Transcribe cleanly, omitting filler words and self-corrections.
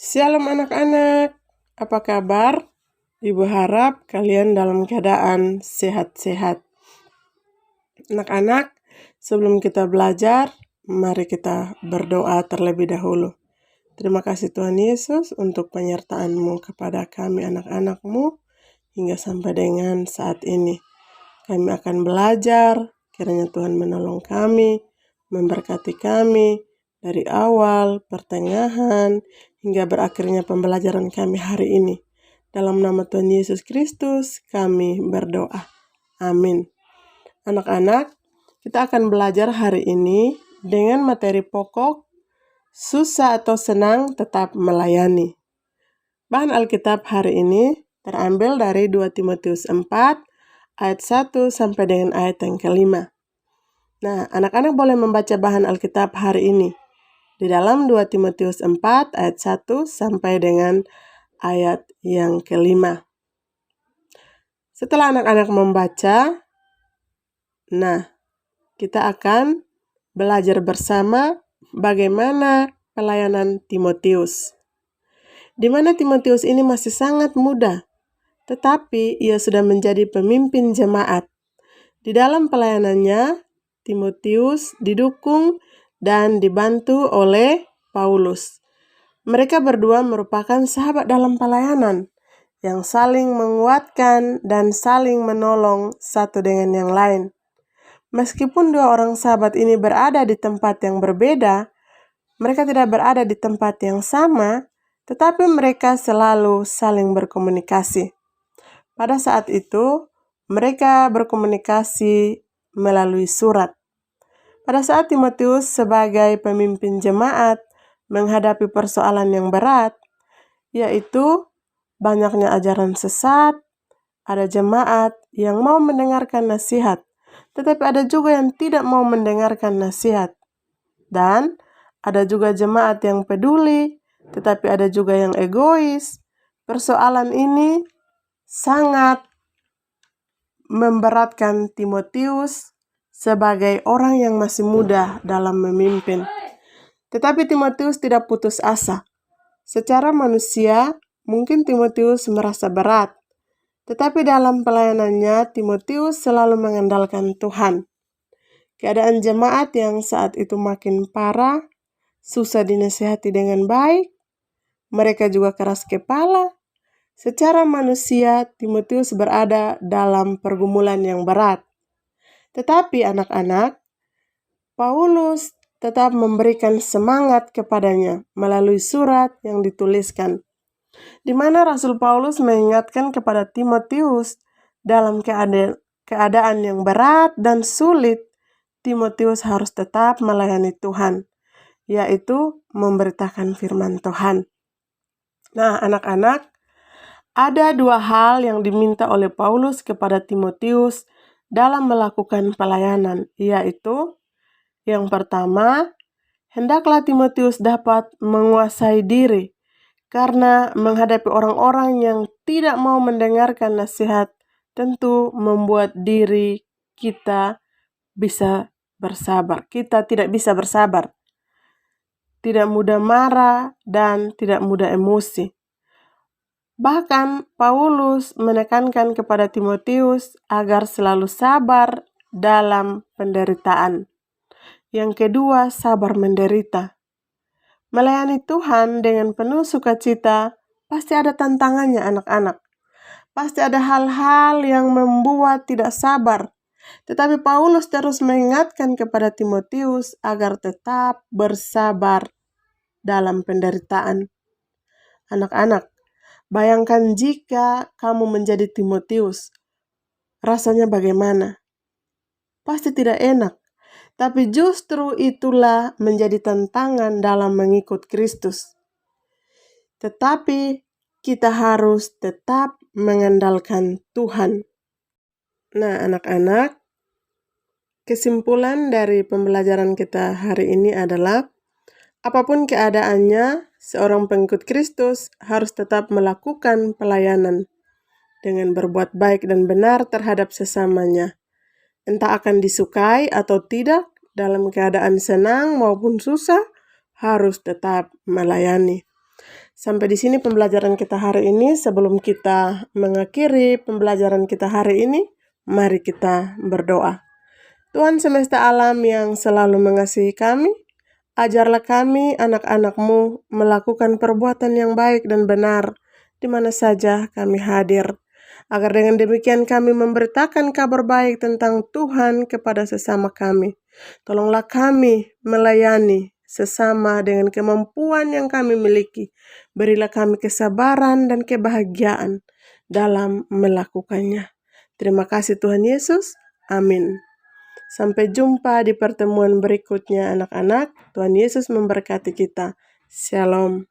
Shalom anak-anak, apa kabar? Ibu harap kalian dalam keadaan sehat-sehat. Anak-anak, sebelum kita belajar, mari kita berdoa terlebih dahulu. Terima kasih Tuhan Yesus untuk penyertaan-Mu kepada kami anak-anak-Mu hingga sampai dengan saat ini. Kami akan belajar, kiranya Tuhan menolong kami, memberkati kami dari awal, pertengahan, hingga berakhirnya pembelajaran kami hari ini. Dalam nama Tuhan Yesus Kristus, kami berdoa. Amin. Anak-anak, kita akan belajar hari ini dengan materi pokok, susah atau senang tetap melayani. Bahan Alkitab hari ini terambil dari 2 Timotius 4, ayat 1 sampai dengan ayat yang ke-5. Nah, anak-anak boleh membaca bahan Alkitab hari ini di dalam 2 Timotius 4 ayat 1 sampai dengan ayat yang ke-5. Setelah anak-anak membaca, nah, kita akan belajar bersama bagaimana pelayanan Timotius. Di mana Timotius ini masih sangat muda, tetapi ia sudah menjadi pemimpin jemaat. Di dalam pelayanannya, Timotius didukung dan dibantu oleh Paulus. Mereka berdua merupakan sahabat dalam pelayanan yang saling menguatkan dan saling menolong satu dengan yang lain. Meskipun dua orang sahabat ini berada di tempat yang berbeda, mereka tidak berada di tempat yang sama, tetapi mereka selalu saling berkomunikasi. Pada saat itu, mereka berkomunikasi melalui surat. Pada saat Timotius sebagai pemimpin jemaat menghadapi persoalan yang berat, yaitu banyaknya ajaran sesat, ada jemaat yang mau mendengarkan nasihat, tetapi ada juga yang tidak mau mendengarkan nasihat. Dan ada juga jemaat yang peduli, tetapi ada juga yang egois. Persoalan ini sangat memberatkan Timotius sebagai orang yang masih muda dalam memimpin. Tetapi Timotius tidak putus asa. Secara manusia, mungkin Timotius merasa berat. Tetapi dalam pelayanannya, Timotius selalu mengandalkan Tuhan. Keadaan jemaat yang saat itu makin parah, susah dinasihati dengan baik. Mereka juga keras kepala. Secara manusia, Timotius berada dalam pergumulan yang berat. Tetapi anak-anak, Paulus tetap memberikan semangat kepadanya melalui surat yang dituliskan, di mana Rasul Paulus mengingatkan kepada Timotius dalam keadaan yang berat dan sulit, Timotius harus tetap melayani Tuhan, yaitu memberitakan firman Tuhan. Nah, anak-anak, ada dua hal yang diminta oleh Paulus kepada Timotius dalam melakukan pelayanan, yaitu yang pertama, hendaklah Timotius dapat menguasai diri karena menghadapi orang-orang yang tidak mau mendengarkan nasihat tentu membuat diri kita bisa bersabar. Kita tidak bisa bersabar, tidak mudah marah dan tidak mudah emosi. Bahkan Paulus menekankan kepada Timotius agar selalu sabar dalam penderitaan. Yang kedua, sabar menderita. Melayani Tuhan dengan penuh sukacita pasti ada tantangannya anak-anak. Pasti ada hal-hal yang membuat tidak sabar. Tetapi Paulus terus mengingatkan kepada Timotius agar tetap bersabar dalam penderitaan. Anak-anak, bayangkan jika kamu menjadi Timotius, rasanya bagaimana? Pasti tidak enak. Tapi justru itulah menjadi tantangan dalam mengikut Kristus. Tetapi kita harus tetap mengandalkan Tuhan. Nah, anak-anak, kesimpulan dari pembelajaran kita hari ini adalah apapun keadaannya, seorang pengikut Kristus harus tetap melakukan pelayanan dengan berbuat baik dan benar terhadap sesamanya. Entah akan disukai atau tidak, dalam keadaan senang maupun susah, harus tetap melayani. Sampai di sini pembelajaran kita hari ini. Sebelum kita mengakhiri pembelajaran kita hari ini, mari kita berdoa. Tuhan semesta alam yang selalu mengasihi kami, ajarlah kami anak-anak-Mu melakukan perbuatan yang baik dan benar di mana saja kami hadir. Agar dengan demikian kami memberitakan kabar baik tentang Tuhan kepada sesama kami. Tolonglah kami melayani sesama dengan kemampuan yang kami miliki. Berilah kami kesabaran dan kebahagiaan dalam melakukannya. Terima kasih Tuhan Yesus. Amin. Sampai jumpa di pertemuan berikutnya anak-anak. Tuhan Yesus memberkati kita. Shalom.